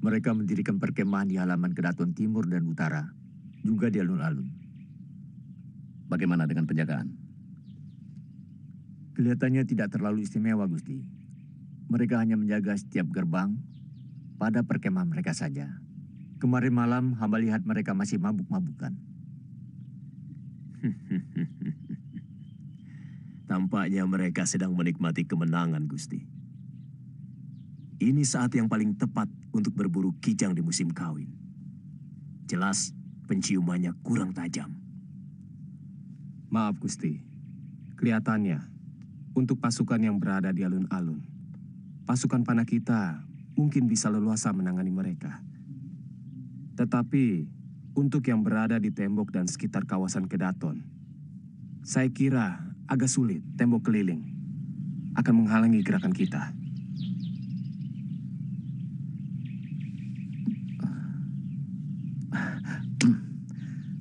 Mereka mendirikan perkemahan di halaman Kedaton Timur dan Utara, juga di alun-alun. Bagaimana dengan penjagaan? Kelihatannya tidak terlalu istimewa, Gusti. Mereka hanya menjaga setiap gerbang pada perkemahan mereka saja. Kemarin malam, hamba lihat mereka masih mabuk-mabukan. Tampaknya mereka sedang menikmati kemenangan, Gusti. Ini saat yang paling tepat untuk berburu kijang di musim kawin. Jelas, penciumannya kurang tajam. Maaf, Gusti. Kelihatannya, untuk pasukan yang berada di alun-alun, pasukan panah kita mungkin bisa leluasa menangani mereka. Tetapi, untuk yang berada di tembok dan sekitar kawasan Kedaton, saya kira agak sulit tembok keliling akan menghalangi gerakan kita.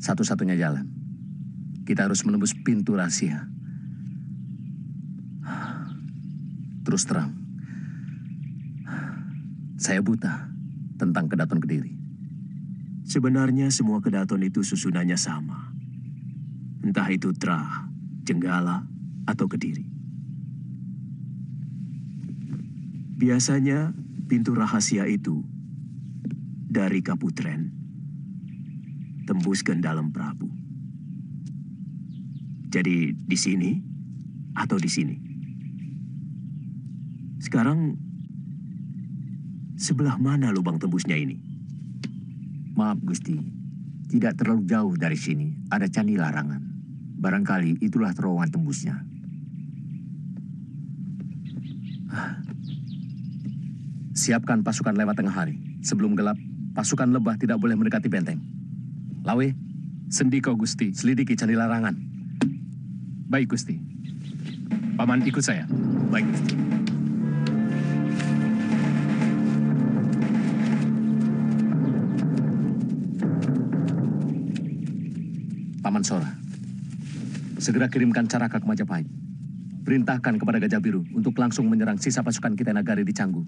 Satu-satunya jalan. Kita harus menembus pintu rahasia. Terus terang, saya buta tentang Kedaton Kediri. Sebenarnya semua kedaton itu susunannya sama. Entah itu Trah, Jenggala, atau Kediri. Biasanya pintu rahasia itu dari Kaputren tembus ke dalam Prabu. Jadi di sini atau di sini. Sekarang sebelah mana lubang tembusnya ini? Maaf, Gusti. Tidak terlalu jauh dari sini, ada Candi Larangan. Barangkali itulah terowongan tembusnya. Siapkan pasukan lewat tengah hari. Sebelum gelap, pasukan lebah tidak boleh mendekati benteng. Lawe, Sendiko, Gusti. selidiki Candi Larangan. Baik, Gusti. Paman ikut saya. Baik, Gusti. Paman Sora, segera kirimkan Caraka ke Majapahit. Perintahkan kepada Gajah Biru untuk langsung menyerang sisa pasukan kita Nagari di Canggu.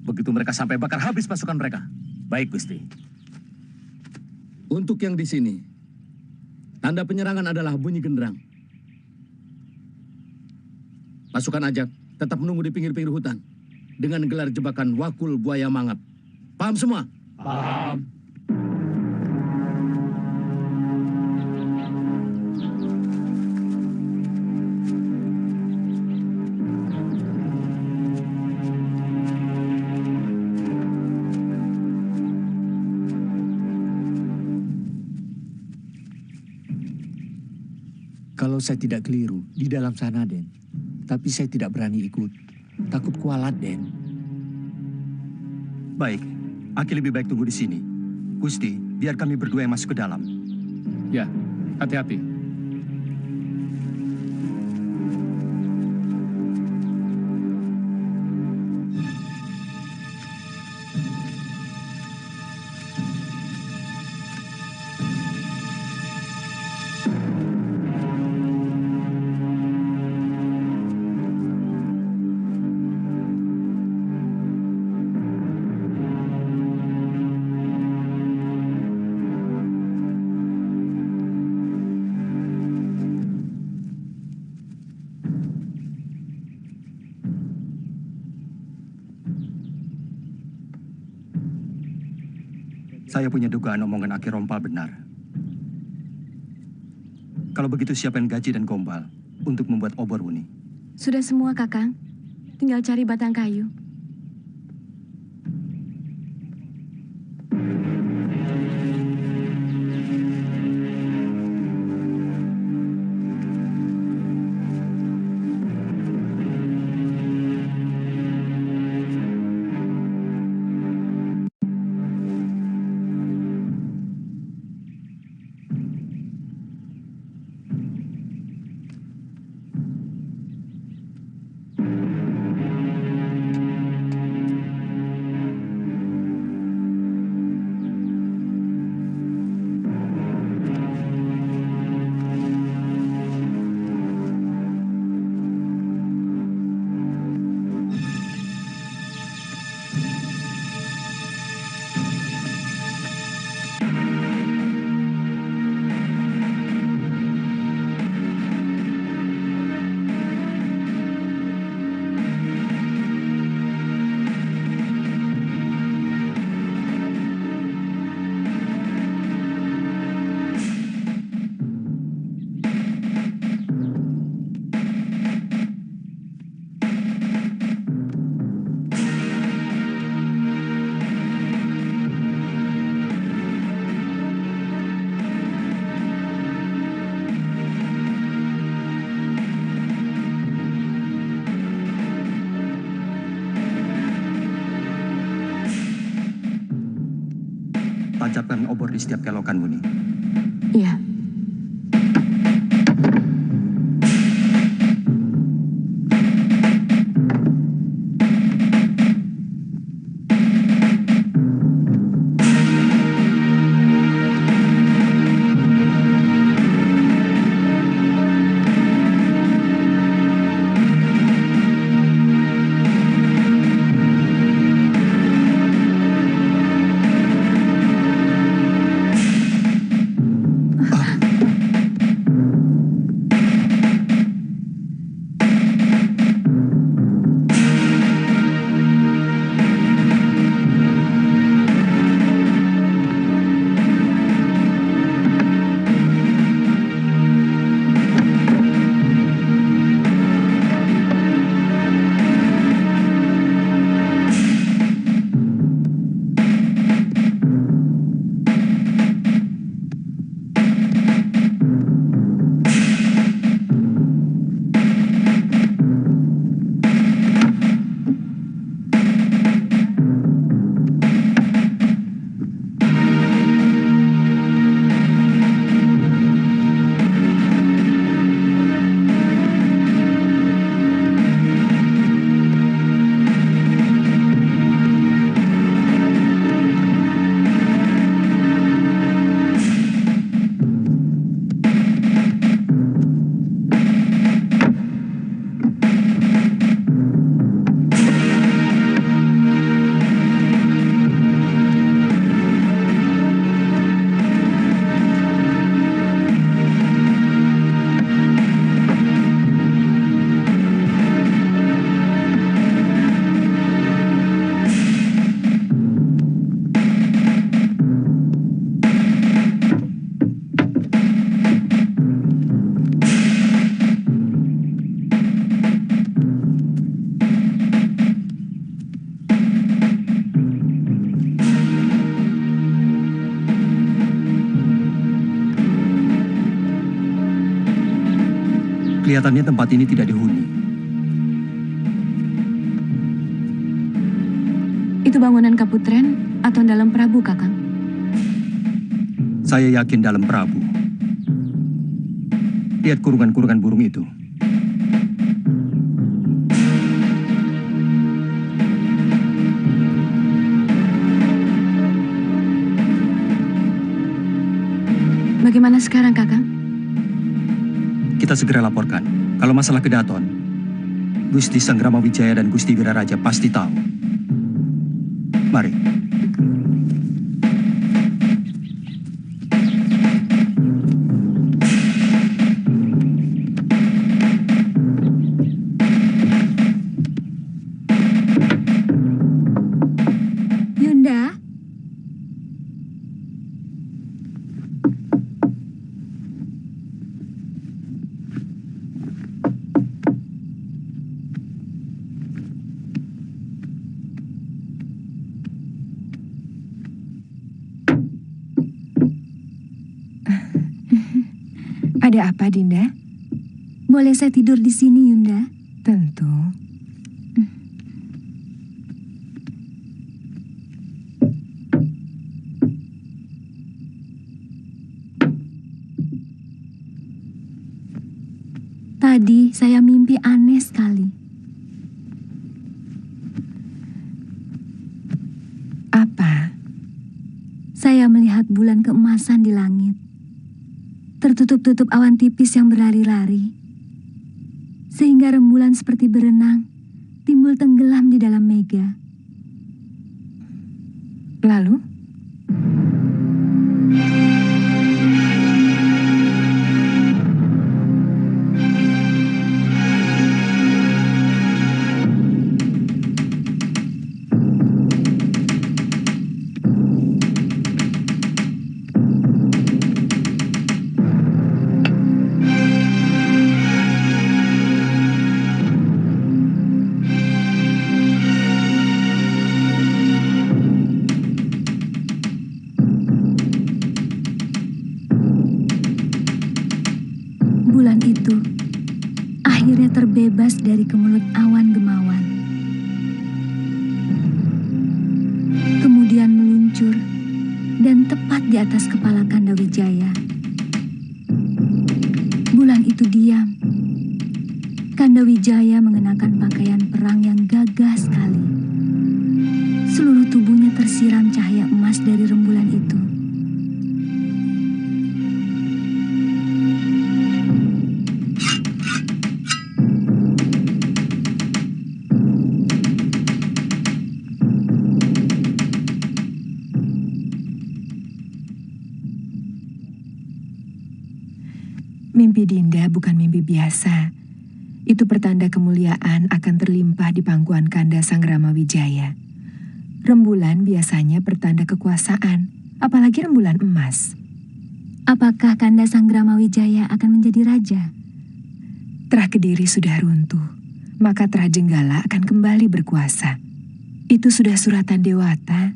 Begitu mereka sampai, bakar habis pasukan mereka. Baik, Gusti. Untuk yang di sini, tanda penyerangan adalah bunyi genderang. Pasukan Ajak tetap menunggu di pinggir-pinggir hutan dengan gelar jebakan Wakul Buaya Mangap. Paham semua? Paham. Kalau saya tidak keliru, di dalam sana, Den. Tapi saya tidak berani ikut. Takut kualat, Den. Baik, Aki lebih baik tunggu di sini. Gusti, biar kami berdua yang masuk ke dalam. Ya, hati-hati. Saya punya dugaan omongan Aki Rompal benar. Kalau begitu siapkan gaji dan gombal untuk membuat obor Wuni. Sudah semua, Kakang. Tinggal cari batang kayu. Tancapkan obor di setiap kelokan, Muni. Iya. Kelihatannya tempat ini tidak dihuni. Itu bangunan Kaputren atau dalam Prabu, Kakang? Saya yakin dalam Prabu. Lihat kurungan-kurungan burung itu. Bagaimana sekarang, Kakang? Kita segera laporkan. Kalau masalah Kedaton, Gusti Sanggrama Wijaya dan Gusti Wiraraja pasti tahu. Mari. Yunda? Ada apa, Dinda? Boleh saya tidur di sini, Yunda? Tentu. Tadi saya mimpi aneh sekali. Apa? Saya melihat bulan keemasan di langit. Tertutup-tutup awan tipis yang berlari-lari. Sehingga rembulan seperti berenang, timbul tenggelam di dalam mega. Lalu? di atas kepala Kanda Wijaya. Bulan itu diam. Kanda Wijaya mengenakan pakaian perang yang gagah sekali. Seluruh tubuhnya tersiram cahaya emas dari rembulan itu. Mimpi Dinda bukan mimpi biasa. Itu pertanda kemuliaan akan terlimpah di pangkuan Kanda Sanggrama Wijaya. Rembulan biasanya pertanda kekuasaan, apalagi rembulan emas. Apakah Kanda Sanggrama Wijaya akan menjadi raja? Terah Kediri sudah runtuh, maka Terah Jenggala akan kembali berkuasa. Itu sudah suratan Dewata.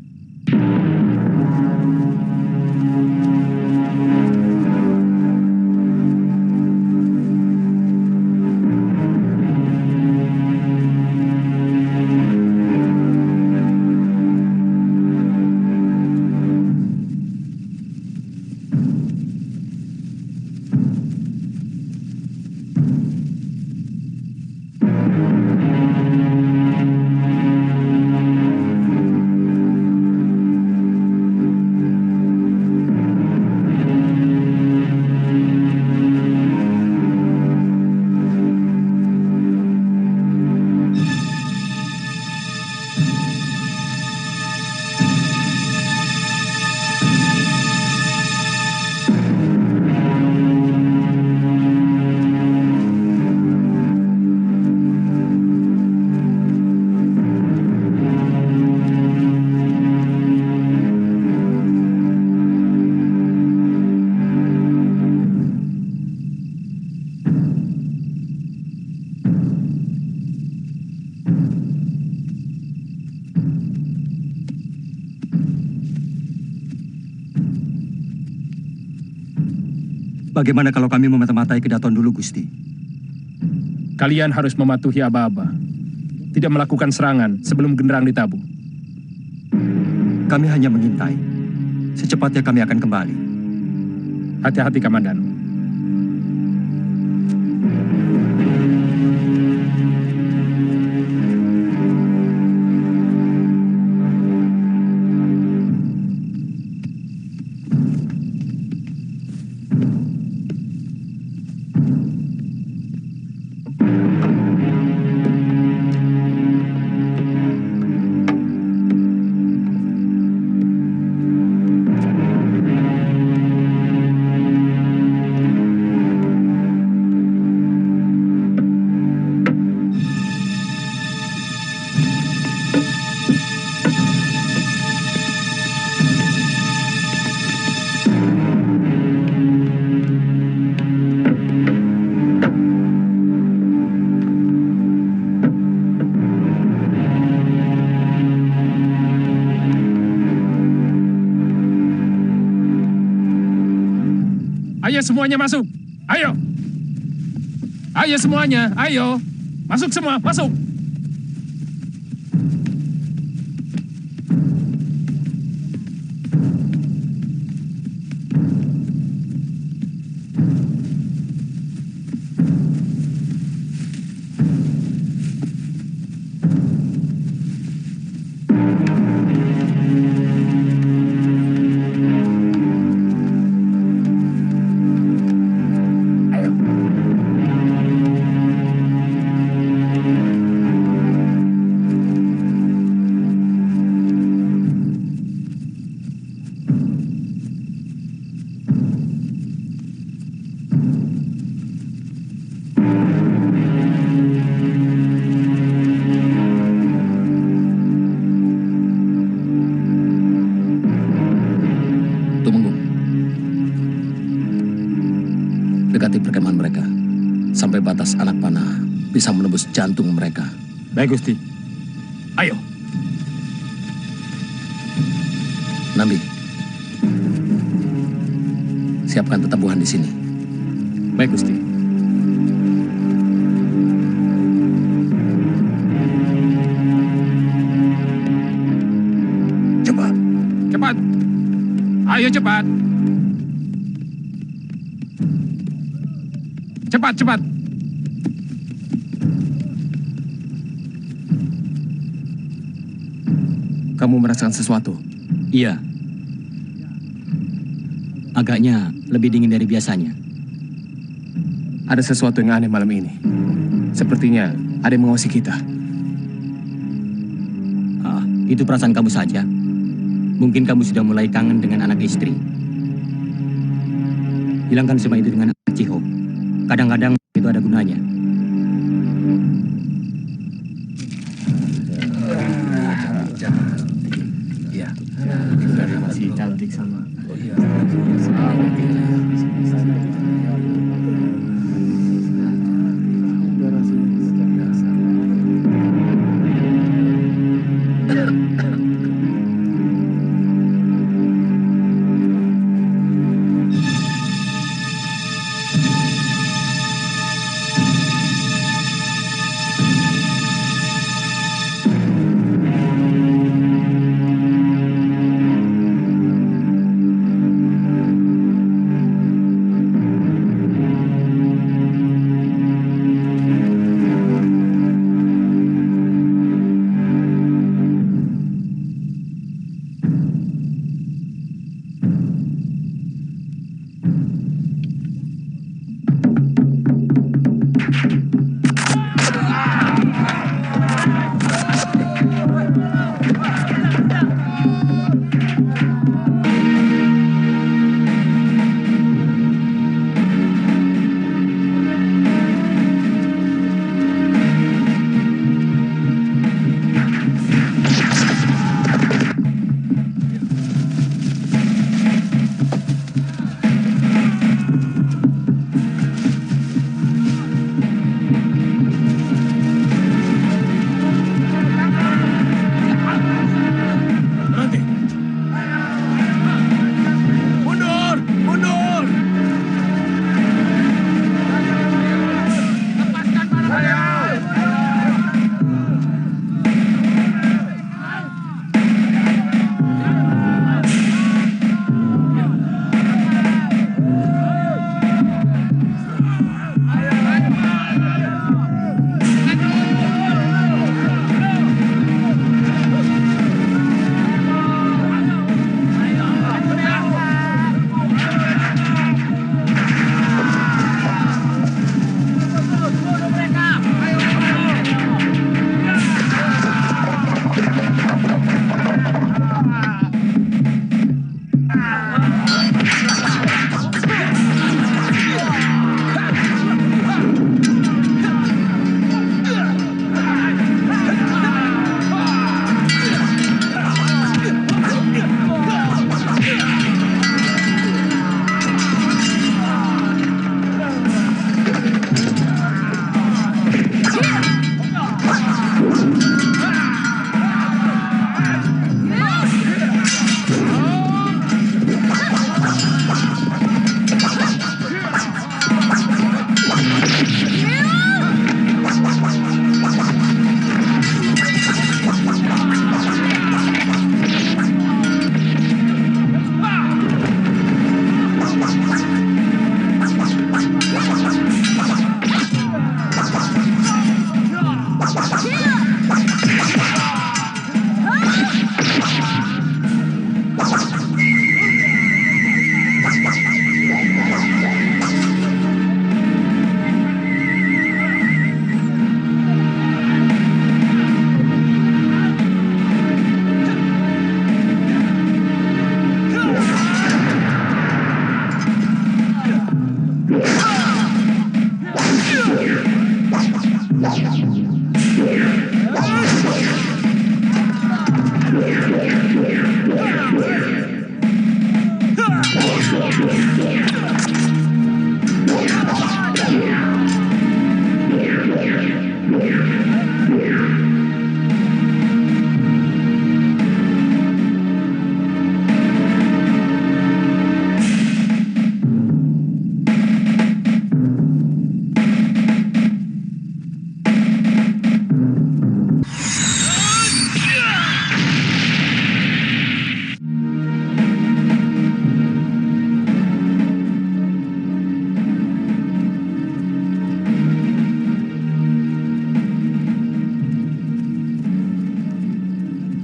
Bagaimana kalau kami memata-matai Kedaton dulu, Gusti? Kalian harus mematuhi aba-aba. Tidak melakukan serangan sebelum genderang ditabuh. Kami hanya mengintai. Secepatnya kami akan kembali. Hati-hati, Kamandanu. Ayo semuanya masuk. Ayo. Ayo semuanya, ayo. Masuk semua, masuk. Dekati perkemahan mereka sampai batas anak panah bisa menembus jantung mereka. Baik, Gusti. Ayo. Nambi, siapkan tetabuhan di sini. Baik, Gusti. Cepat. Cepat. Ayo cepat. Cepat, cepat. Kamu merasakan sesuatu? Iya. Agaknya lebih dingin dari biasanya. Ada sesuatu yang aneh malam ini. Sepertinya ada yang mengawasi kita. Ah, itu perasaan kamu saja. Mungkin kamu sudah mulai kangen dengan anak istri. Hilangkan semua itu dengan Ciho. Kadang-kadang itu ada gunanya. Masih cantik sama.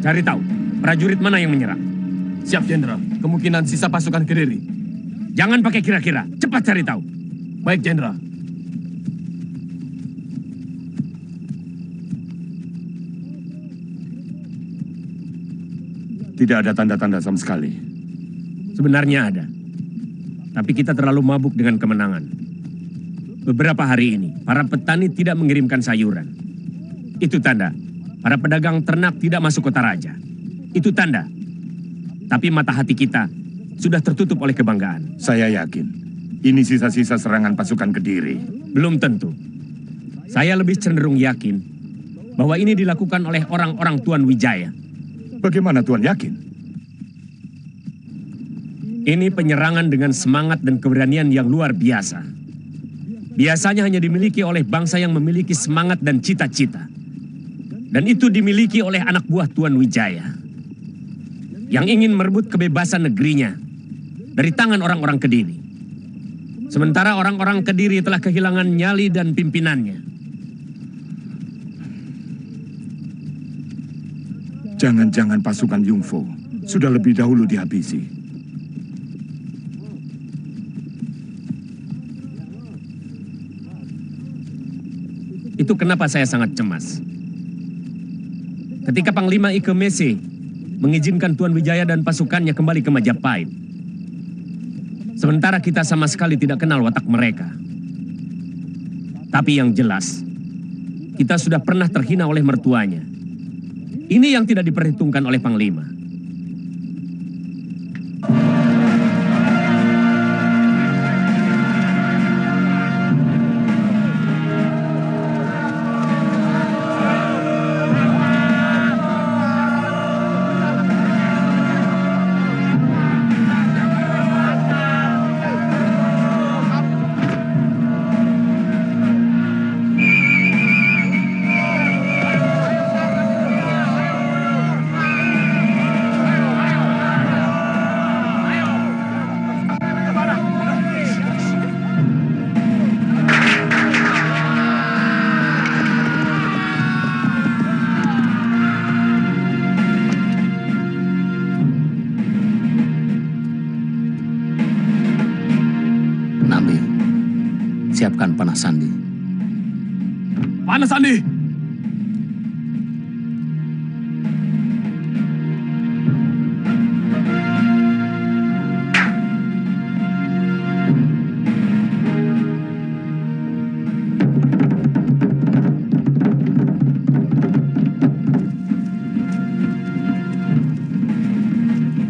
Cari tahu, prajurit mana yang menyerang. Siap, Jenderal. Kemungkinan sisa pasukan Kediri. Jangan pakai kira-kira, cepat cari tahu. Baik, Jenderal. Tidak ada tanda-tanda sama sekali. Sebenarnya ada. Tapi kita terlalu mabuk dengan kemenangan. Beberapa hari ini, para petani tidak mengirimkan sayuran. Itu tanda, para pedagang ternak tidak masuk kota raja. Itu tanda. Tapi mata hati kita sudah tertutup oleh kebanggaan. Saya yakin, ini sisa-sisa serangan pasukan Kediri. Belum tentu. Saya lebih cenderung yakin bahwa ini dilakukan oleh orang-orang Tuan Wijaya. Bagaimana Tuan yakin? Ini penyerangan dengan semangat dan keberanian yang luar biasa. Biasanya hanya dimiliki oleh bangsa yang memiliki semangat dan cita-cita. Dan itu dimiliki oleh anak buah Tuan Wijaya. Yang ingin merebut kebebasan negerinya dari tangan orang-orang Kediri. Sementara orang-orang Kediri telah kehilangan nyali dan pimpinannya. Jangan-jangan pasukan Yungfo sudah lebih dahulu dihabisi. Itu kenapa saya sangat cemas. Ketika Panglima Ike Mese mengizinkan Tuan Wijaya dan pasukannya kembali ke Majapahit. Sementara kita sama sekali tidak kenal watak mereka. Tapi yang jelas, kita sudah pernah terhina oleh mertuanya. Ini yang tidak diperhitungkan oleh Panglima. Siapkan panas sandi. Panas sandi!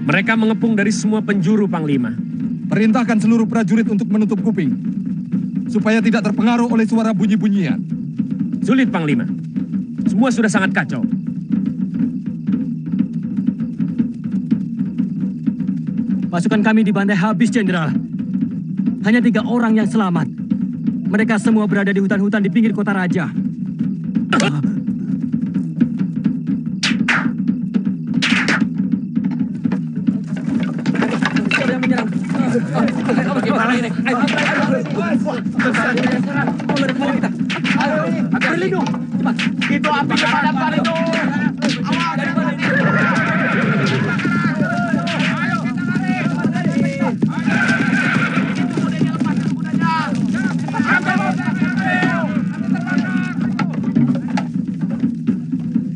Mereka mengepung dari semua penjuru, Panglima. Perintahkan seluruh prajurit untuk menutup kuping, supaya tidak terpengaruh oleh suara bunyi-bunyian. Sulit, Panglima. Semua sudah sangat kacau. Pasukan kami dibantai habis, Jenderal. Hanya 3 orang yang selamat. Mereka semua berada di hutan-hutan di pinggir kota raja. Itu api kepadamkan itu.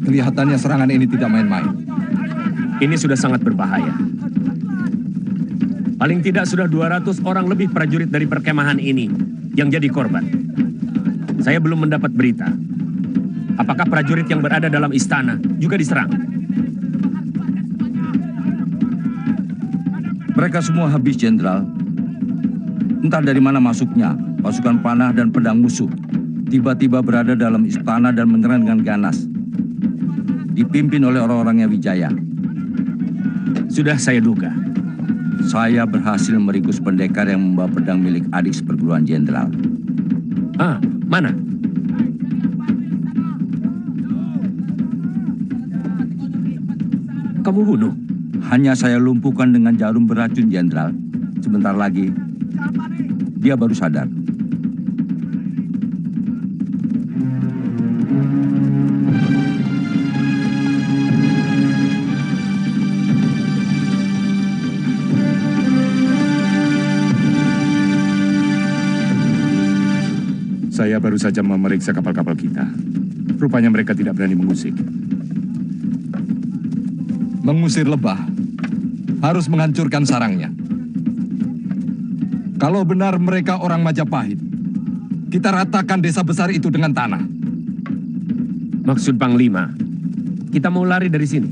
Kelihatannya serangan ini tidak main-main. Ini sudah sangat berbahaya. Paling tidak sudah 200 orang lebih prajurit dari perkemahan ini yang jadi korban. Saya belum mendapat berita. Apakah prajurit yang berada dalam istana juga diserang? Mereka semua habis, Jenderal. Entah dari mana masuknya, pasukan panah dan pedang musuh tiba-tiba berada dalam istana dan menyerang dengan ganas. Dipimpin oleh orang-orangnya Wijaya. Sudah saya duga. Saya berhasil meringkus pendekar yang membawa pedang milik adik seperguruan Jenderal. Ah, mana? Kamu bunuh? Hanya saya lumpuhkan dengan jarum beracun, Jenderal. Sebentar lagi, dia baru sadar. Saya baru saja memeriksa kapal-kapal kita. Rupanya mereka tidak berani mengusik. Mengusir lebah harus menghancurkan sarangnya. Kalau benar mereka orang Majapahit, kita ratakan desa besar itu dengan tanah. Maksud Panglima, kita mau lari dari sini.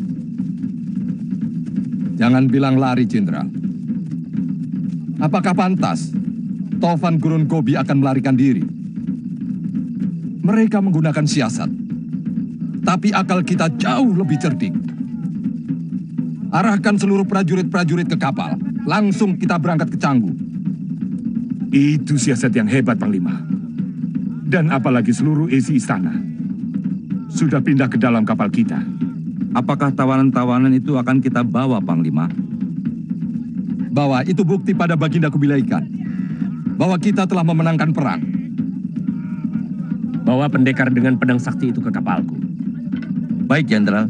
Jangan bilang lari, Jenderal. Apakah pantas Tovan Gurun Gobi akan melarikan diri? Mereka menggunakan siasat, tapi akal kita jauh lebih cerdik. Arahkan seluruh prajurit-prajurit ke kapal. Langsung kita berangkat ke Canggu. Itu siasat yang hebat, Panglima. Dan apalagi seluruh isi istana sudah pindah ke dalam kapal kita. Apakah tawanan-tawanan itu akan kita bawa, Panglima? Bahwa itu bukti pada Baginda Kubilai Khan bahwa kita telah memenangkan perang. Bawa pendekar dengan pedang sakti itu ke kapalku. Baik, Jenderal.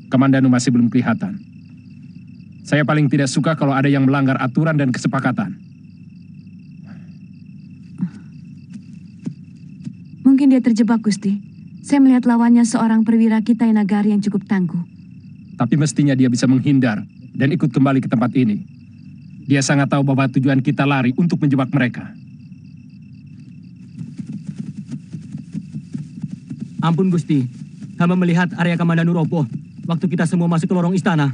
Kamandanu masih belum kelihatan. Saya paling tidak suka kalau ada yang melanggar aturan dan kesepakatan. Mungkin dia terjebak, Gusti. Saya melihat lawannya seorang perwira Kitai Nagari yang cukup tangguh. Tapi mestinya dia bisa menghindar dan ikut kembali ke tempat ini. Dia sangat tahu bahwa tujuan kita lari untuk menjebak mereka. Ampun Gusti, hamba melihat area Kamandanu roboh waktu kita semua masuk ke lorong istana.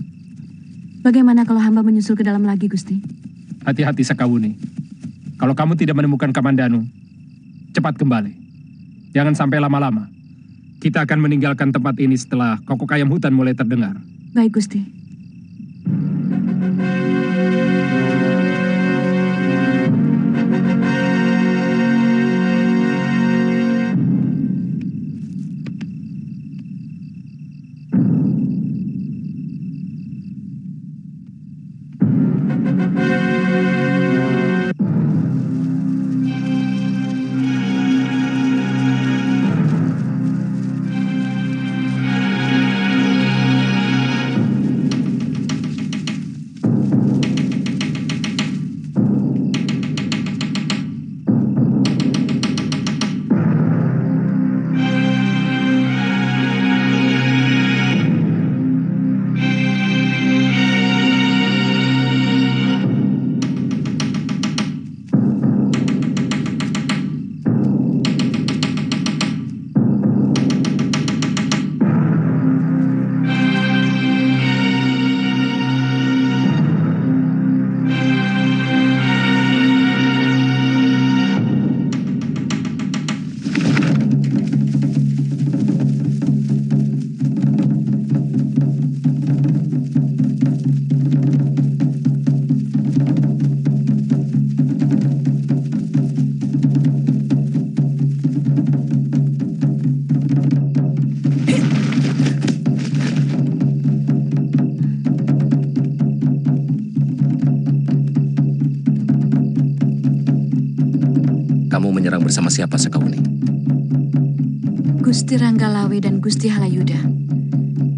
Bagaimana kalau hamba menyusul ke dalam lagi, Gusti? Hati-hati Sakawuni. Kalau kamu tidak menemukan Kamandanu, cepat kembali. Jangan sampai lama-lama. Kita akan meninggalkan tempat ini setelah kokok ayam hutan mulai terdengar. Baik, Gusti. Bersama siapa, Sakawuni? Gusti Ranggalawe dan Gusti Halayuda.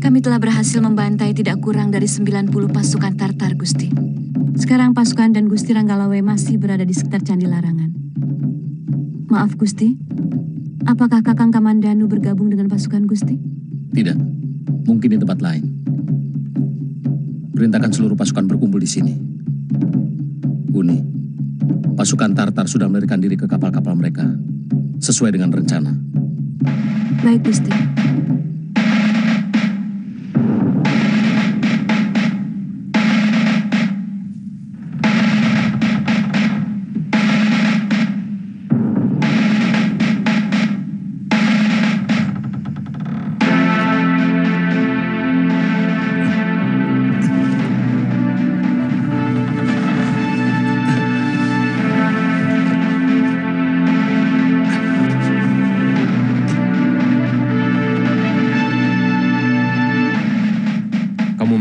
Kami telah berhasil membantai tidak kurang dari 90 pasukan Tartar, Gusti. Sekarang pasukan dan Gusti Ranggalawe masih berada di sekitar Candi Larangan. Maaf, Gusti. Apakah Kakang Kamandanu bergabung dengan pasukan Gusti? Tidak. Mungkin di tempat lain. Perintahkan seluruh pasukan berkumpul di sini. Uni, pasukan Tartar sudah melarikan diri ke kapal-kapal mereka, sesuai dengan rencana. Baik, Gusti.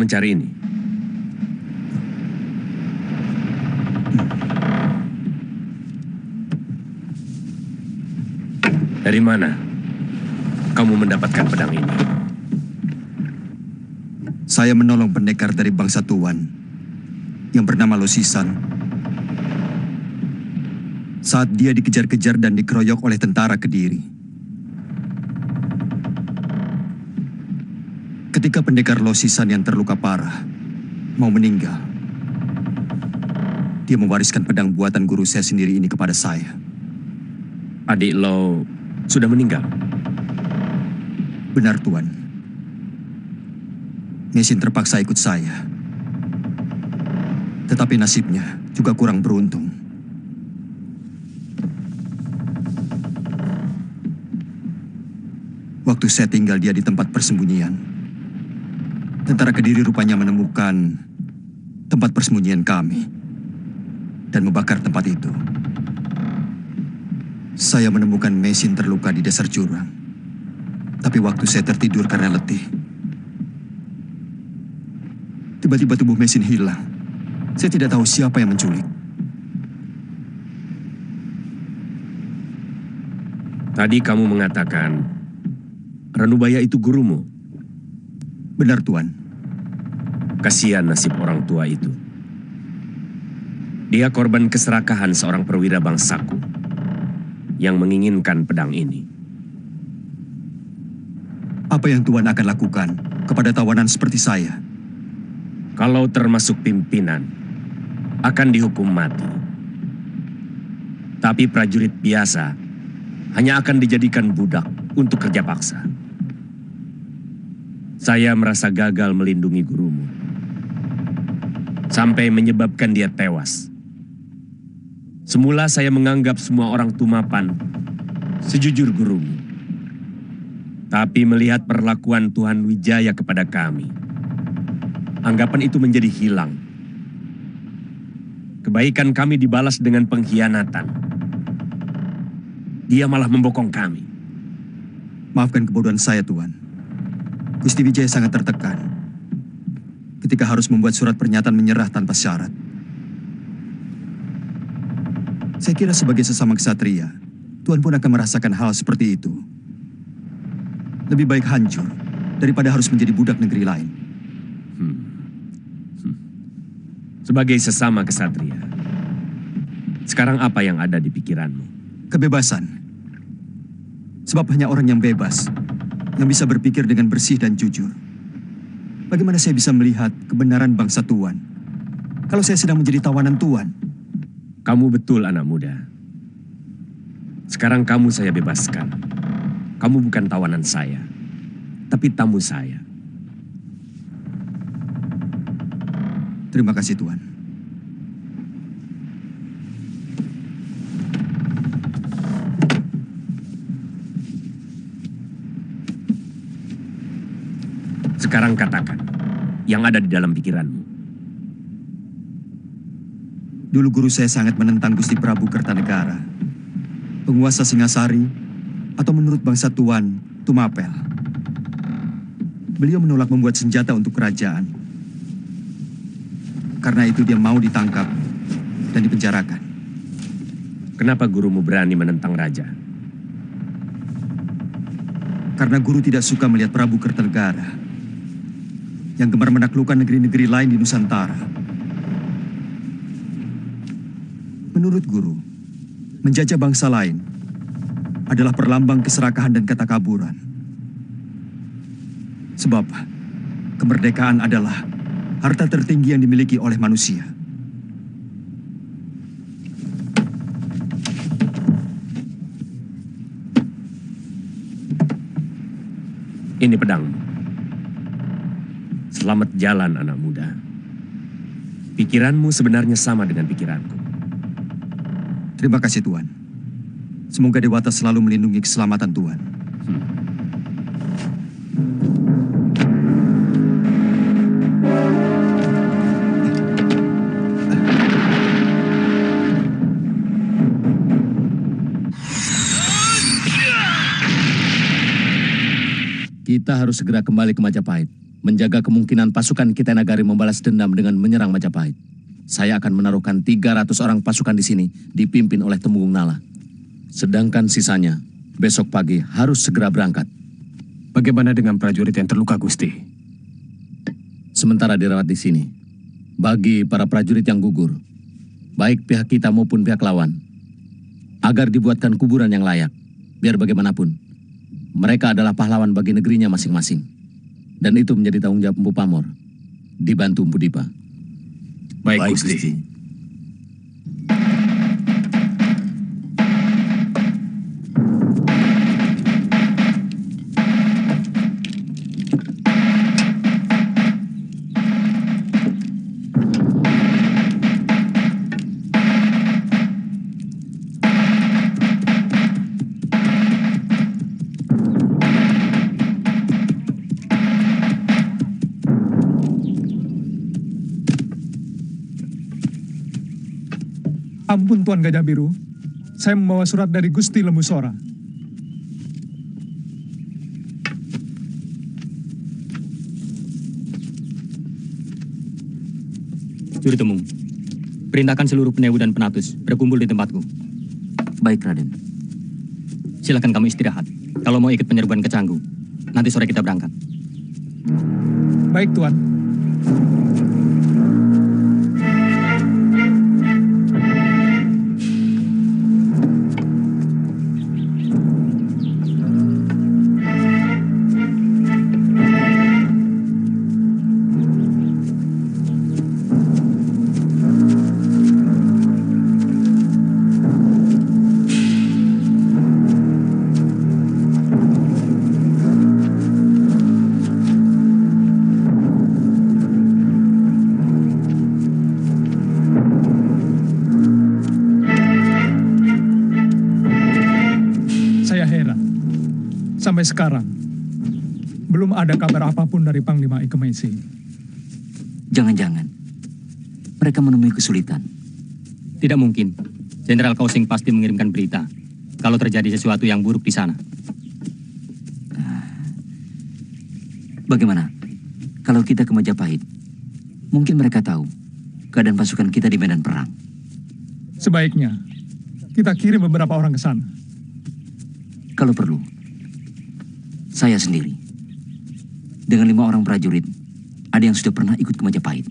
Mencari ini. Dari mana kamu mendapatkan pedang ini? Saya menolong pendekar dari bangsa Tuan yang bernama Losisan saat dia dikejar-kejar dan dikeroyok oleh tentara Kediri. Ketika pendekar Losisan yang terluka parah mau meninggal, dia mewariskan pedang buatan guru saya sendiri ini kepada saya. Adik lo sudah meninggal? Benar, Tuan. Mesin terpaksa ikut saya. Tetapi nasibnya juga kurang beruntung. Waktu saya tinggal dia di tempat persembunyian, tentara Kediri rupanya menemukan tempat persembunyian kami dan membakar tempat itu. Saya menemukan mesin terluka di dasar jurang. Tapi waktu saya tertidur karena letih, tiba-tiba tubuh mesin hilang. Saya tidak tahu siapa yang menculik. Tadi kamu mengatakan Ranubaya itu gurumu. Benar, Tuan. Kasihan nasib orang tua itu. Dia korban keserakahan seorang perwira bangsaku yang menginginkan pedang ini. Apa yang Tuan akan lakukan kepada tawanan seperti saya? Kalau termasuk pimpinan, akan dihukum mati. Tapi prajurit biasa hanya akan dijadikan budak untuk kerja paksa. Saya merasa gagal melindungi gurumu, sampai menyebabkan dia tewas. Semula saya menganggap semua orang Tumapan sejujur gurumu. Tapi melihat perlakuan Tuhan Wijaya kepada kami, anggapan itu menjadi hilang. Kebaikan kami dibalas dengan pengkhianatan. Dia malah membokong kami. Maafkan kebodohan saya, Tuan. Gusti Wijaya sangat tertekan ketika harus membuat surat pernyataan menyerah tanpa syarat. Saya kira sebagai sesama ksatria, Tuan pun akan merasakan hal seperti itu. Lebih baik hancur daripada harus menjadi budak negeri lain. Sebagai sesama ksatria, sekarang apa yang ada di pikiranmu? Kebebasan. Sebab hanya orang yang bebas yang bisa berpikir dengan bersih dan jujur. Bagaimana saya bisa melihat kebenaran bangsa Tuan kalau saya sedang menjadi tawanan Tuan? Kamu betul anak muda. Sekarang kamu saya bebaskan. Kamu bukan tawanan saya, tapi tamu saya. Terima kasih, Tuan. Sekarang katakan, yang ada di dalam pikiranmu. Dulu guru saya sangat menentang Gusti Prabu Kertanegara, penguasa Singasari, atau menurut bangsa Tuan, Tumapel. Beliau menolak membuat senjata untuk kerajaan. Karena itu dia mau ditangkap dan dipenjarakan. Kenapa gurumu berani menentang raja? Karena guru tidak suka melihat Prabu Kertanegara yang gemar menaklukkan negeri-negeri lain di Nusantara. Menurut guru, menjajah bangsa lain adalah perlambang keserakahan dan ketakaburan. Sebab kemerdekaan adalah harta tertinggi yang dimiliki oleh manusia. Ini pedangmu. Selamat jalan anak muda. Pikiranmu sebenarnya sama dengan pikiranku. Terima kasih, Tuan. Semoga Dewata selalu melindungi keselamatan Tuan. Kita harus segera kembali ke Majapahit, menjaga kemungkinan pasukan kita Nagari membalas dendam dengan menyerang Majapahit. Saya akan menaruhkan 300 orang pasukan di sini, dipimpin oleh Temunggung Nala. Sedangkan sisanya Besok pagi harus segera berangkat. Bagaimana dengan prajurit yang terluka, Gusti? Sementara dirawat di sini. Bagi para prajurit yang gugur, baik pihak kita maupun pihak lawan, agar dibuatkan kuburan yang layak. Biar bagaimanapun, mereka adalah pahlawan bagi negerinya masing-masing. Dan itu menjadi tanggung jawab Empu Pamor, dibantu Empu Dipa. Baik, Gusti. Ampun Tuan Gajah Biru, saya membawa surat dari Gusti Lembu Sora. Juru Temung, perintahkan seluruh penewu dan penatus berkumpul di tempatku. Baik, Raden. Silakan kamu istirahat. Kalau mau ikut penyerbuan ke Canggu, nanti sore kita berangkat. Baik, Tuan. Sampai sekarang, belum ada kabar apapun dari Panglima Ikemesi. Jangan-jangan mereka menemui kesulitan. Tidak mungkin. Jenderal Kausing pasti mengirimkan berita kalau terjadi sesuatu yang buruk di sana. Bagaimana kalau kita ke Majapahit? Mungkin mereka tahu keadaan pasukan kita di medan perang. Sebaiknya kita kirim beberapa orang ke sana. Kalau perlu, saya sendiri dengan 5 orang prajurit, ada yang sudah pernah ikut ke Majapahit.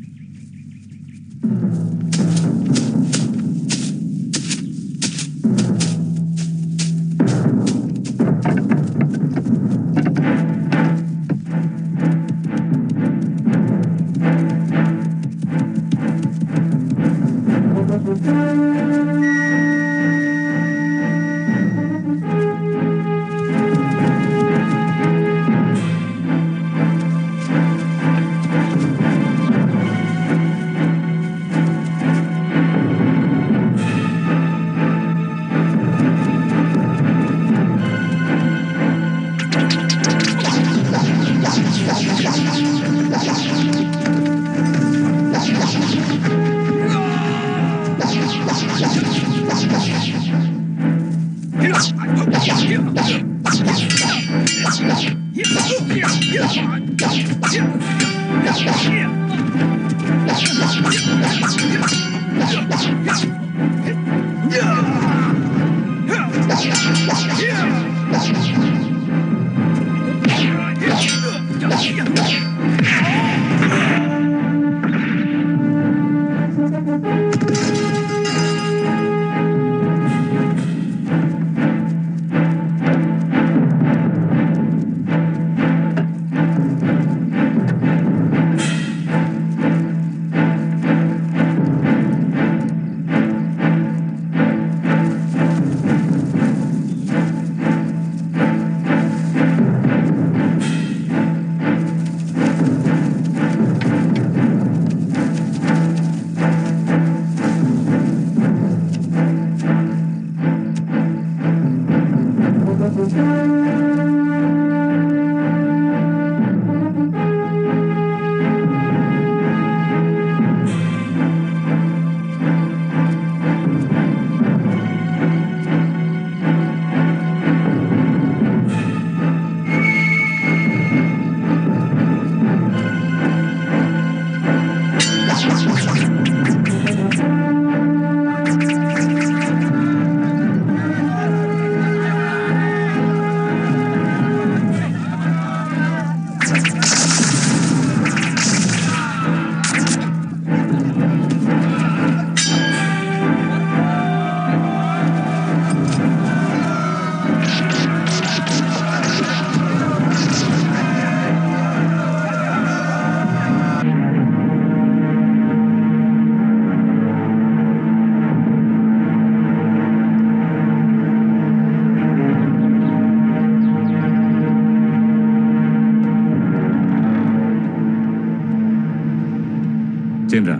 Jenderal,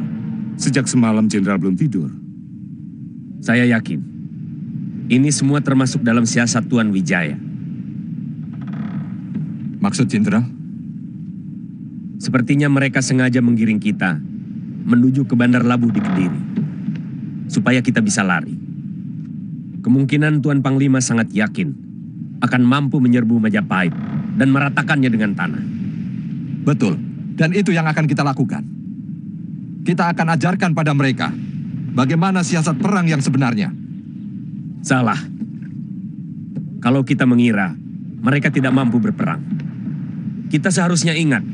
sejak semalam Jenderal belum tidur. Saya yakin, ini semua termasuk dalam siasat Tuan Wijaya. Maksud Jenderal? Sepertinya mereka sengaja menggiring kita menuju ke Bandar Labuh di Kediri, supaya kita bisa lari. Kemungkinan Tuan Panglima sangat yakin akan mampu menyerbu Majapahit dan meratakannya dengan tanah. Betul, dan itu yang akan kita lakukan. Kita akan ajarkan pada mereka bagaimana siasat perang yang sebenarnya. Salah. Kalau kita mengira mereka tidak mampu berperang, kita seharusnya ingat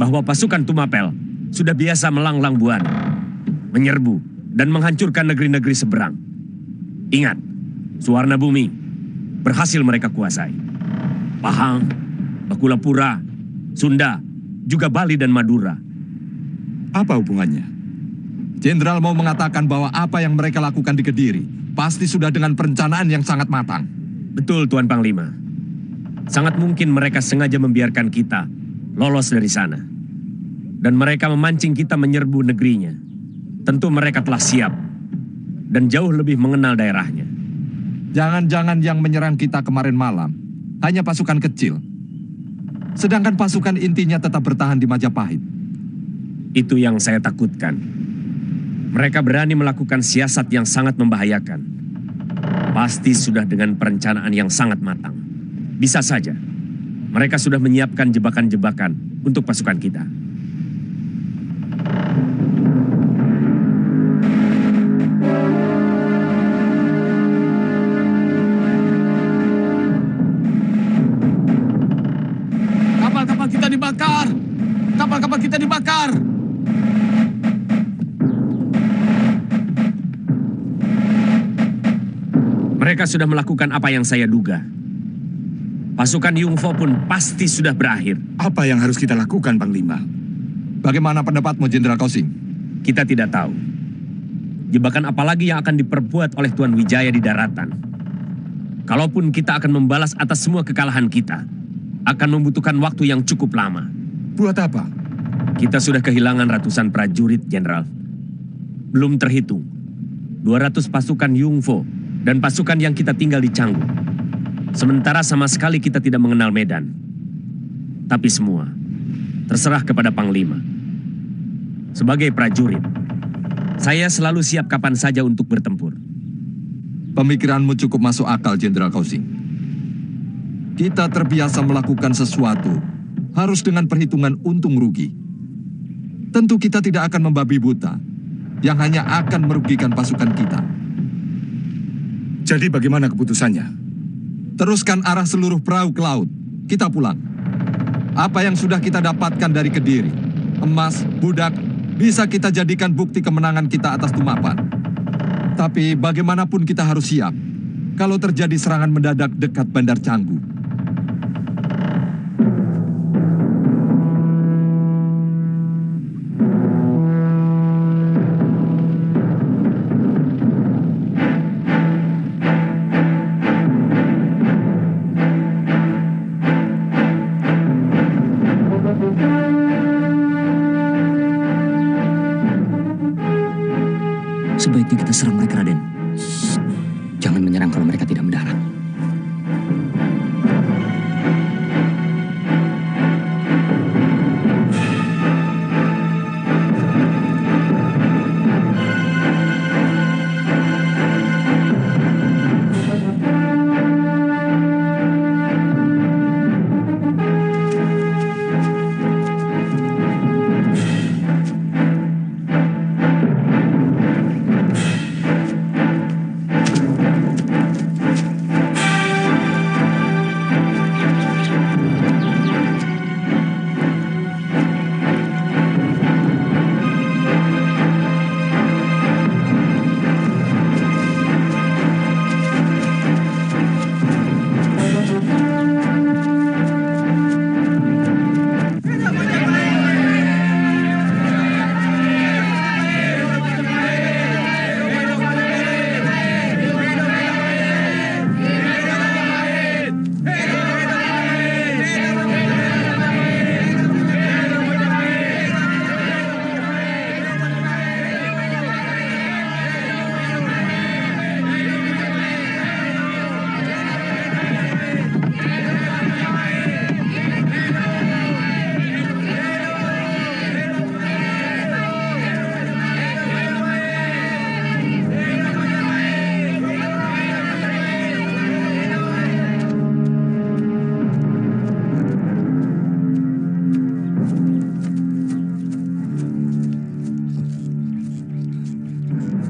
bahwa pasukan Tumapel sudah biasa melanglang buana, menyerbu dan menghancurkan negeri-negeri seberang. Ingat, Suwarna Bumi berhasil mereka kuasai. Pahang, Bakulapura, Sunda, juga Bali dan Madura. Apa hubungannya? Jenderal mau mengatakan bahwa apa yang mereka lakukan di Kediri pasti sudah dengan perencanaan yang sangat matang. Betul, Tuan Panglima. Sangat mungkin mereka sengaja membiarkan kita lolos dari sana. Dan mereka memancing kita menyerbu negerinya. Tentu mereka telah siap dan jauh lebih mengenal daerahnya. Jangan-jangan yang menyerang kita kemarin malam hanya pasukan kecil. Sedangkan pasukan intinya tetap bertahan di Majapahit. Itu yang saya takutkan. Mereka berani melakukan siasat yang sangat membahayakan. Pasti sudah dengan perencanaan yang sangat matang. Bisa saja, mereka sudah menyiapkan jebakan-jebakan untuk pasukan kita. Kapal-kapal kita dibakar! Kapal-kapal kita dibakar! Mereka sudah melakukan apa yang saya duga. Pasukan Yungfo pun pasti sudah berakhir. Apa yang harus kita lakukan, Panglima? Bagaimana pendapatmu, Jenderal Kosing? Kita tidak tahu. Jebakan apa lagi yang akan diperbuat oleh Tuan Wijaya di daratan. Kalaupun kita akan membalas atas semua kekalahan kita, akan membutuhkan waktu yang cukup lama. Buat apa? Kita sudah kehilangan ratusan prajurit, Jenderal. Belum terhitung 200 pasukan Yungfo dan pasukan yang kita tinggal di Canggu. Sementara sama sekali kita tidak mengenal medan. Tapi semua terserah kepada Panglima. Sebagai prajurit, saya selalu siap kapan saja untuk bertempur. Pemikiranmu cukup masuk akal, Jenderal Kosing. Kita terbiasa melakukan sesuatu harus dengan perhitungan untung rugi. Tentu kita tidak akan membabi buta yang hanya akan merugikan pasukan kita. Jadi bagaimana keputusannya? Teruskan arah seluruh perahu ke laut. Kita pulang. Apa yang sudah kita dapatkan dari Kediri, emas, budak, bisa kita jadikan bukti kemenangan kita atas Tumapan. Tapi bagaimanapun kita harus siap kalau terjadi serangan mendadak dekat Bandar Canggu. Sebaiknya kita serang mereka, Raden. Jangan menyerang kalau mereka tidak mendarat.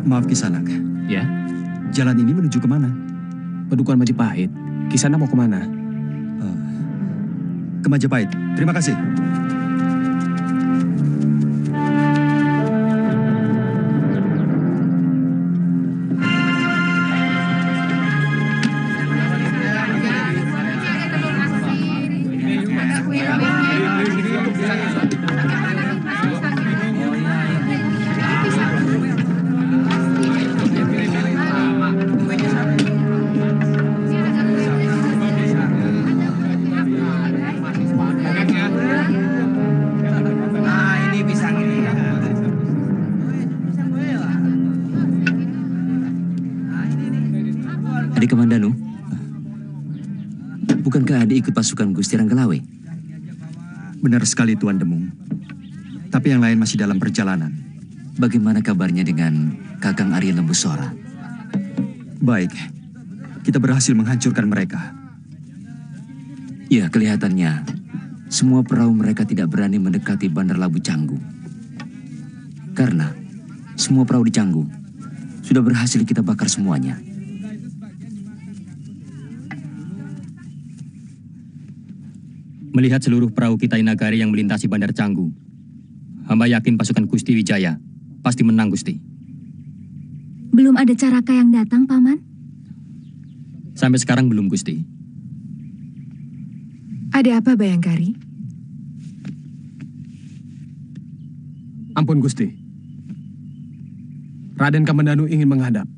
Maaf Kisanak. Ya? Jalan ini menuju kemana? Padukuhan Majapahit. Kisanak mau kemana? Ke Majapahit. Terima kasih. Adik Kamandanu, bukankah adik ikut pasukan Gusti Ranggalawe? Benar sekali Tuan Demung. Tapi yang lain masih dalam perjalanan. Bagaimana kabarnya dengan Kakang Arya Lembusora? Baik, kita berhasil menghancurkan mereka. Ya, kelihatannya semua perahu mereka tidak berani mendekati Bandar Labu Canggu. Karena semua perahu di Canggu sudah berhasil kita bakar semuanya. Melihat seluruh perahu kita Nagari yang melintasi Bandar Canggu, hamba yakin pasukan Gusti Wijaya pasti menang, Gusti. Belum ada Caraka yang datang, Paman? Sampai sekarang belum, Gusti. Ada apa, Bayangkari? Ampun, Gusti. Raden Kamandanu ingin menghadap.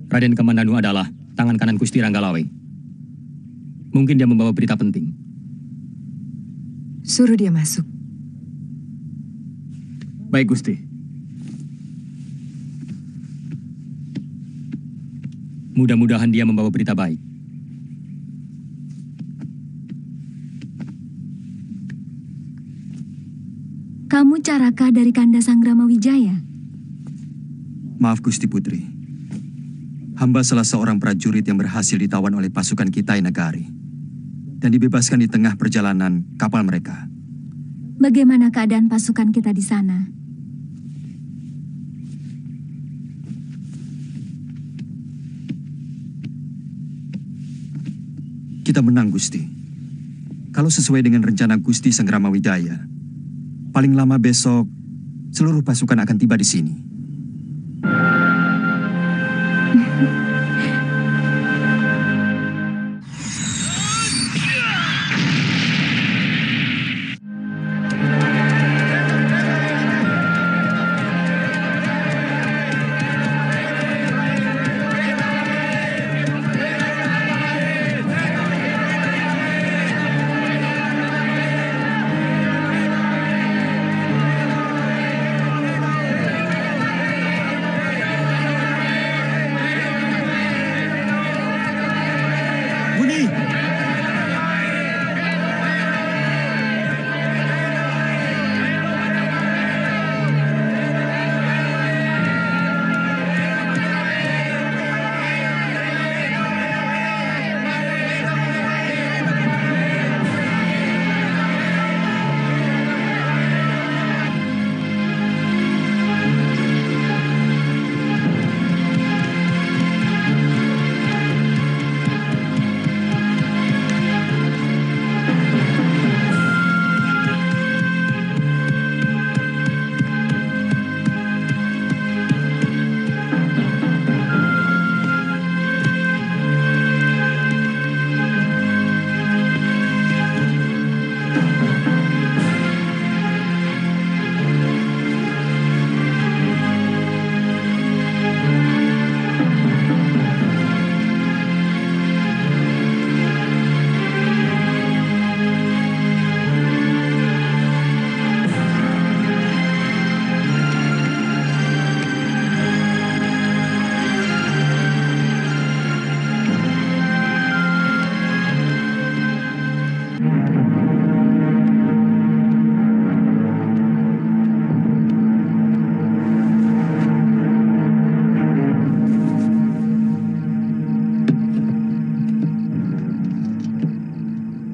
Raden Kamandanu adalah tangan kanan Gusti Ranggalawe. Mungkin dia membawa berita penting. Suruh dia masuk. Baik, Gusti. Mudah-mudahan dia membawa berita baik. Kamu Caraka dari Kanda Sanggrama Wijaya? Maaf Gusti Putri. Hamba salah seorang prajurit yang berhasil ditawan oleh pasukan Kitai Nagari dan dibebaskan di tengah perjalanan kapal mereka. Bagaimana keadaan pasukan kita di sana? Kita menang, Gusti. Kalau sesuai dengan rencana Gusti Sanggrama Wijaya, paling lama besok seluruh pasukan akan tiba di sini.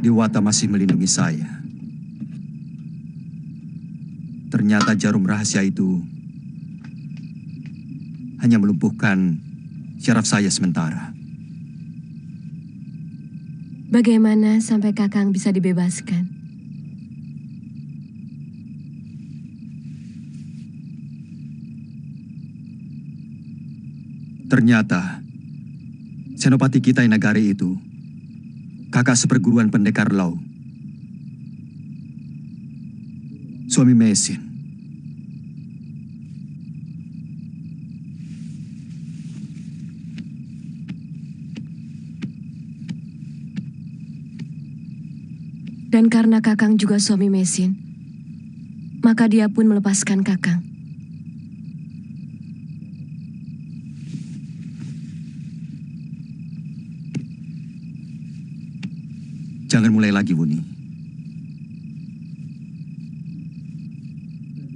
Dewata masih melindungi saya. Ternyata jarum rahasia itu hanya melumpuhkan syaraf saya sementara. Bagaimana sampai Kakang bisa dibebaskan? Ternyata senopati kita Nagari itu kakak seperguruan pendekar Lau, suami Mesin. Dan karena Kakang juga suami Mesin, maka dia pun melepaskan Kakang. Jangan mulai lagi, Wuni.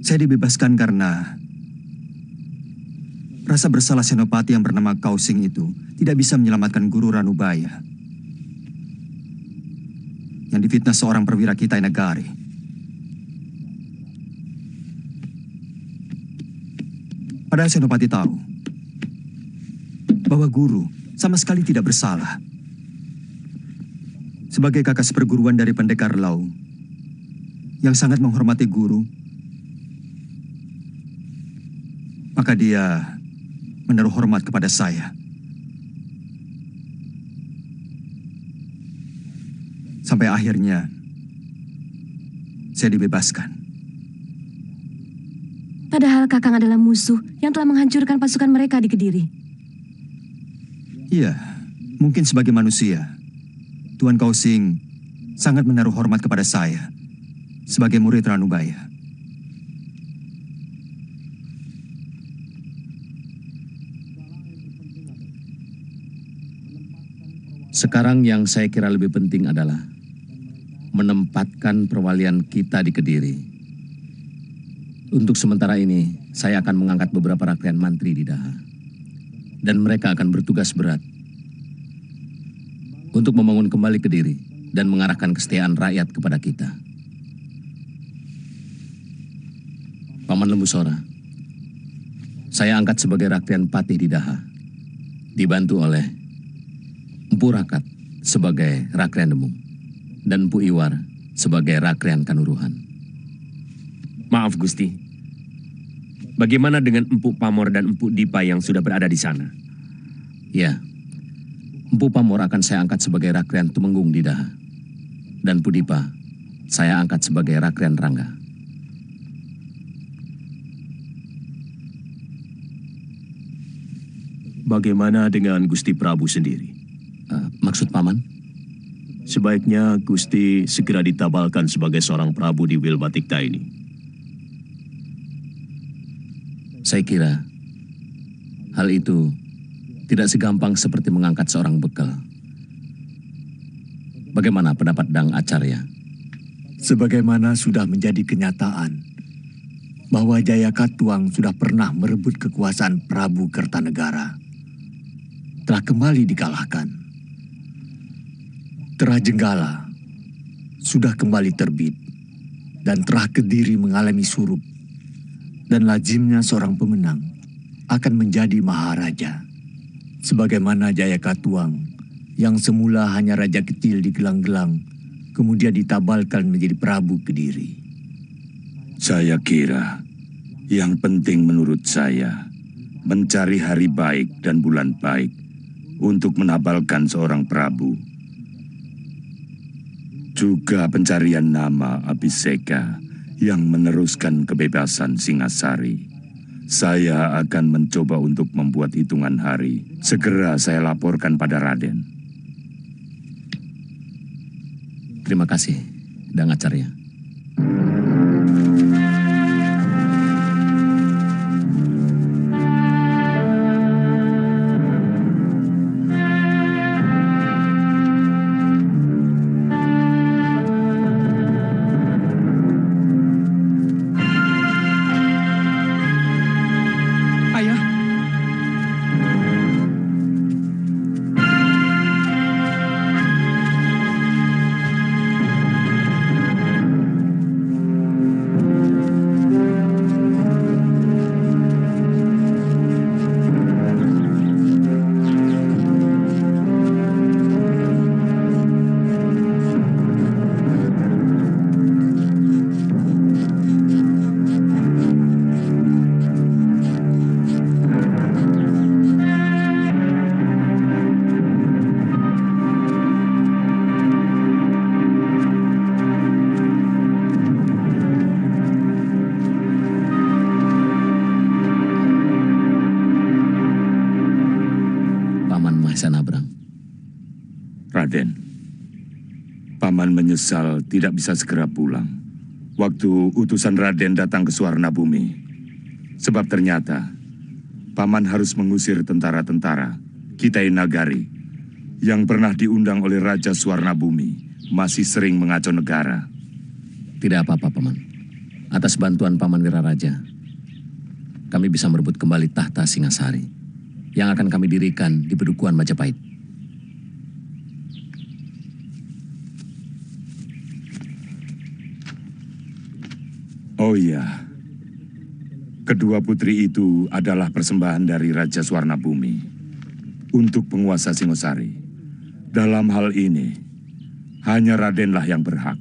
Saya dibebaskan karena rasa bersalah senopati yang bernama Kausing itu tidak bisa menyelamatkan Guru Ranubaya yang difitnah seorang perwira kita Nagari. Padahal senopati tahu bahwa Guru sama sekali tidak bersalah. Sebagai kakak seperguruan dari pendekar Lau yang sangat menghormati Guru, maka dia menaruh hormat kepada saya. Sampai akhirnya saya dibebaskan. Padahal Kakang adalah musuh yang telah menghancurkan pasukan mereka di Kediri. Iya, mungkin sebagai manusia, Tuan Kausing sangat menaruh hormat kepada saya sebagai murid Ranubaya. Sekarang yang saya kira lebih penting adalah menempatkan perwalian kita di Kediri. Untuk sementara ini, saya akan mengangkat beberapa rakyat mantri di Daha. Dan mereka akan bertugas berat untuk membangun kembali Kediri dan mengarahkan kesetiaan rakyat kepada kita. Paman Lembu Sora, saya angkat sebagai Raktian Patih di Daha, dibantu oleh Empu Rakat sebagai Rakrian Demung dan Empu Iwar sebagai Rakrian Kanuruhan. Maaf Gusti, bagaimana dengan Empu Pamor dan Empu Dipa yang sudah berada di sana? Ya, Empu Pamor akan saya angkat sebagai Rakrian Tumenggung di Daha. Dan Empu Dipa, saya angkat sebagai Rakrian Rangga. Bagaimana dengan Gusti Prabu sendiri? Maksud Paman? Sebaiknya Gusti segera ditabalkan sebagai seorang Prabu di Wilbatikta ini. Saya kira hal itu tidak segampang seperti mengangkat seorang bekal. Bagaimana pendapat Dang Acarya? Sebagaimana sudah menjadi kenyataan bahwa Jayakatwang sudah pernah merebut kekuasaan Prabu Kertanegara, telah kembali dikalahkan. Terah Jenggala sudah kembali terbit dan Terah Kediri mengalami surup, dan lazimnya seorang pemenang akan menjadi maharaja. Sebagaimana Jayakatwang yang semula hanya raja kecil di Gelang-Gelang, kemudian ditabalkan menjadi Prabu Kediri. Saya kira yang penting menurut saya mencari hari baik dan bulan baik untuk menabalkan seorang Prabu. Juga pencarian nama Abhiseka yang meneruskan kebebasan Singasari. Saya akan mencoba untuk membuat hitungan hari. Segera saya laporkan pada Raden. Terima kasih, Dang Acarya. Sanabrang. Raden, Paman menyesal tidak bisa segera pulang waktu utusan Raden datang ke Suwarna Bumi. Sebab ternyata Paman harus mengusir tentara-tentara Kitai Nagari yang pernah diundang oleh Raja Suwarna Bumi masih sering mengacau negara. Tidak apa-apa, Paman. Atas bantuan Paman Wiraraja, kami bisa merebut kembali tahta Singasari yang akan kami dirikan di Pedukuhan Majapahit. Oh iya, kedua putri itu adalah persembahan dari Raja Suwarna Bumi untuk penguasa Singosari. Dalam hal ini, hanya Radenlah yang berhak.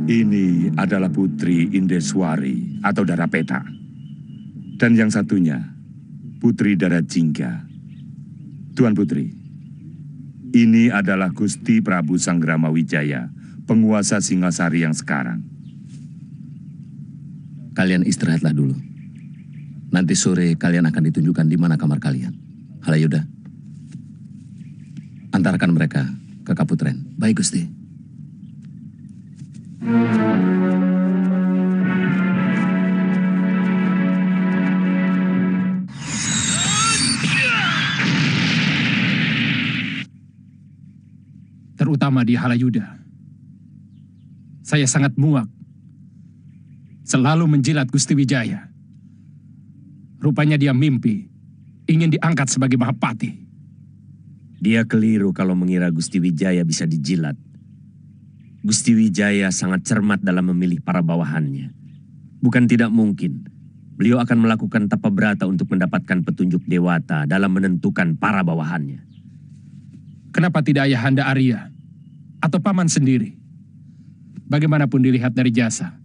Ini adalah Putri Indeswari atau Darapeta. Dan yang satunya, Putri Darajingga. Tuan Putri, ini adalah Gusti Prabu Sanggrama Wijaya, penguasa Singasari yang sekarang. Kalian istirahatlah dulu. Nanti sore kalian akan ditunjukkan di mana kamar kalian. Halayuda, antarkan mereka ke Kaputren. Baik, Gusti. Terutama di Halayuda. Saya sangat muak. Selalu menjilat Gusti Wijaya. Rupanya dia mimpi ingin diangkat sebagai Mahapati. Dia keliru kalau mengira Gusti Wijaya bisa dijilat. Gusti Wijaya sangat cermat dalam memilih para bawahannya. Bukan tidak mungkin, beliau akan melakukan tapa brata untuk mendapatkan petunjuk Dewata dalam menentukan para bawahannya. Kenapa tidak Ayahanda Arya atau Paman sendiri? Bagaimanapun dilihat dari jasa,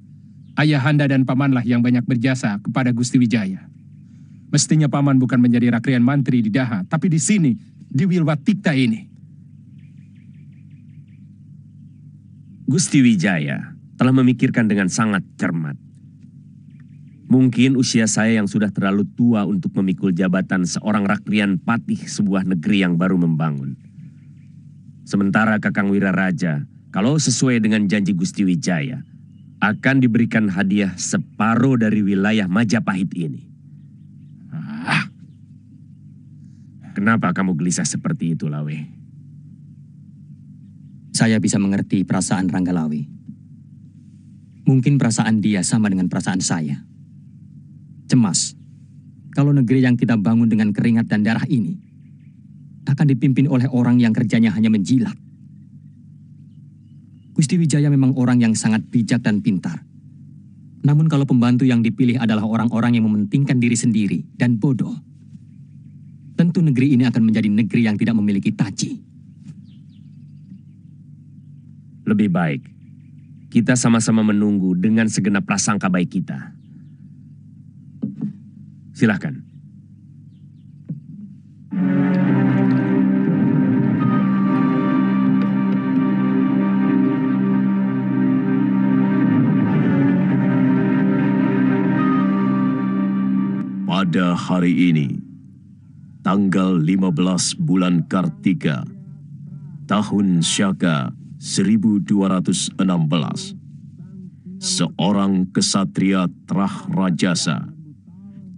Ayahanda dan Pamanlah yang banyak berjasa kepada Gusti Wijaya. Mestinya Paman bukan menjadi rakrian mantri di Daha, tapi di sini, di Wilwatikta ini. Gusti Wijaya telah memikirkan dengan sangat cermat. Mungkin usia saya yang sudah terlalu tua untuk memikul jabatan seorang rakrian patih sebuah negeri yang baru membangun. Sementara Kakang Wiraraja, kalau sesuai dengan janji Gusti Wijaya, akan diberikan hadiah separuh dari wilayah Majapahit ini. Kenapa kamu gelisah seperti itu, Lawe? Saya bisa mengerti perasaan Ranggalawe. Mungkin perasaan dia sama dengan perasaan saya. Cemas, kalau negeri yang kita bangun dengan keringat dan darah ini akan dipimpin oleh orang yang kerjanya hanya menjilat. Gusti Wijaya memang orang yang sangat bijak dan pintar. Namun kalau pembantu yang dipilih adalah orang-orang yang mementingkan diri sendiri dan bodoh, tentu negeri ini akan menjadi negeri yang tidak memiliki taji. Lebih baik, kita sama-sama menunggu dengan segenap prasangka baik kita. Silahkan. Pada hari ini, tanggal 15 bulan Kartika, tahun Syaka 1216, seorang kesatria Trah Rajasa,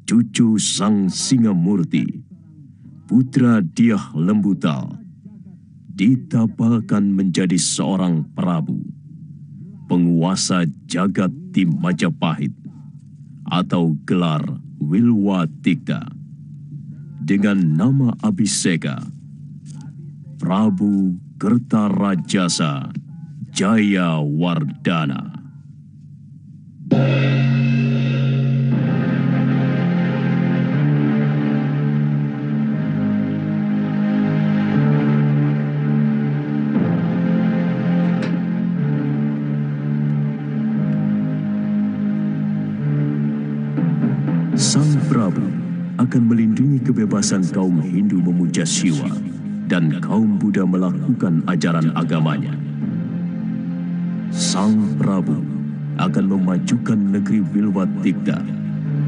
cucu Sang Singamurti, putra Diah Lembutal, ditapalkan menjadi seorang Prabu, penguasa jagat di Majapahit, atau gelar Wilwatikta, dengan nama Abhiseka, Prabu Kertarajasa Jayawardana. Sang Prabu akan melindungi kebebasan kaum Hindu memuja Shiva dan kaum Buddha melakukan ajaran agamanya. Sang Prabu akan memajukan negeri Wilwatikta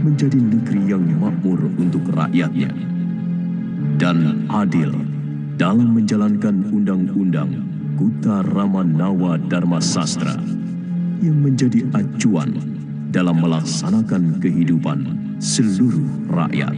menjadi negeri yang makmur untuk rakyatnya dan adil dalam menjalankan undang-undang Kuta Ramanawa Dharma Sastra yang menjadi acuan dalam melaksanakan kehidupan seluruh rakyat.